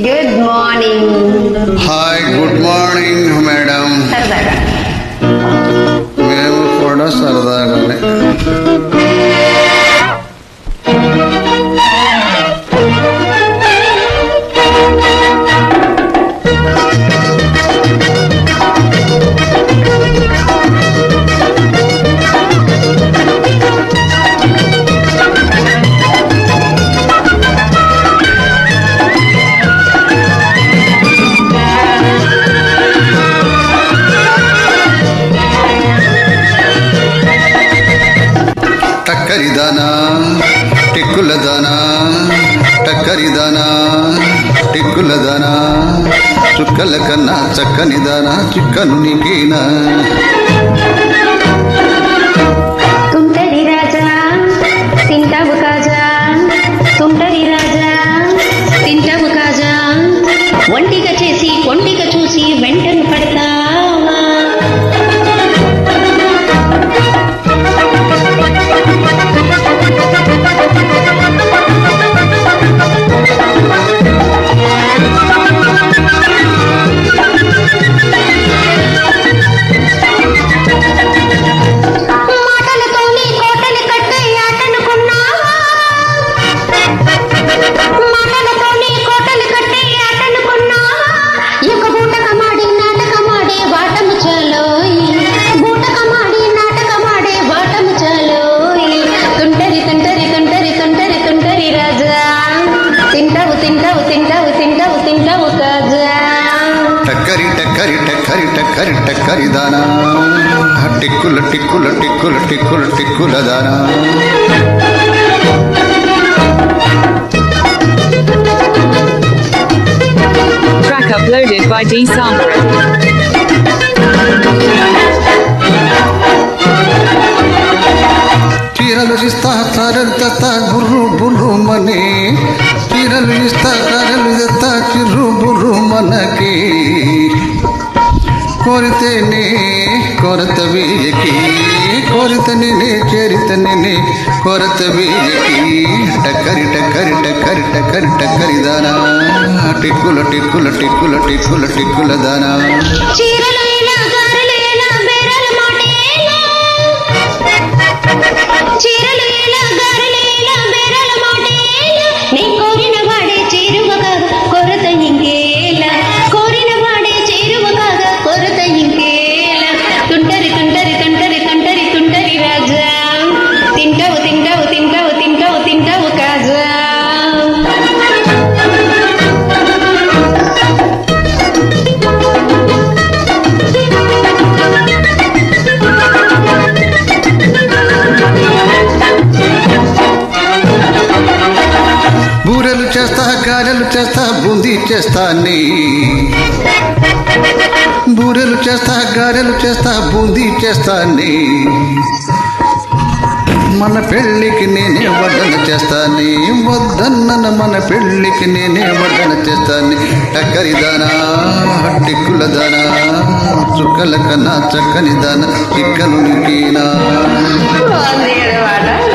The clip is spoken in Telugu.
Good morning. Hi, good morning madam. సరదాగా మేము కూడా సరదాగానే. టక్కరిదానా టిక్కులదానా, టక్కరిదానా టిక్కులదానా, చుక్కల కన్నా చక్కనిదానా, చిక్కను నీకేనా. తుంటరి రాజా తింటావు కాజా, తుంటరి రాజా తింటావు కాజా, ఒంటిగా చేసి ఒంటిగా చూసి వెంటనే పడతావా. టక్కరి టక్కరి టక్కరి టక్కరి టక్కరిదానా, టిక్కుల టిక్కుల టిక్కుల టిక్కుల టిక్కులదానా. Track uploaded by D Samrit. చీరలు ఇస్తా తారలు తెస్తా బుర్రు బుర్రు మని, చీరలు ఇస్తా తారలు తెస్తా చిర్రు బుర్రు మనకి, కోరితేనే కొరత వీయకి, కోరితనే చేరితనే కొరత వీయకి. టక్కరి టక్కరి టక్కరి టక్కరి టక్కరిదానా, టిక్కుల టిక్కుల టిక్కుల టిక్కుల టిక్కులదానా. బూరెలు చేస్తా గారెలు చేస్తా బూందీ చేస్తా నీ, బూరెలు చేస్తా గారెలు చేస్తా బూందీ చేస్తా నీ, మన పెళ్ళికి నేనే వడ్డన చేస్తాను, వద్దన్న మన పెళ్ళికి నేనే వడ్డన చేస్తాను. టక్కరిదానా టిక్కులదానా, చుక్కల కన్నా చక్కనిదానా, చిక్కను నీకేనా. బాగుంది కదా మాట.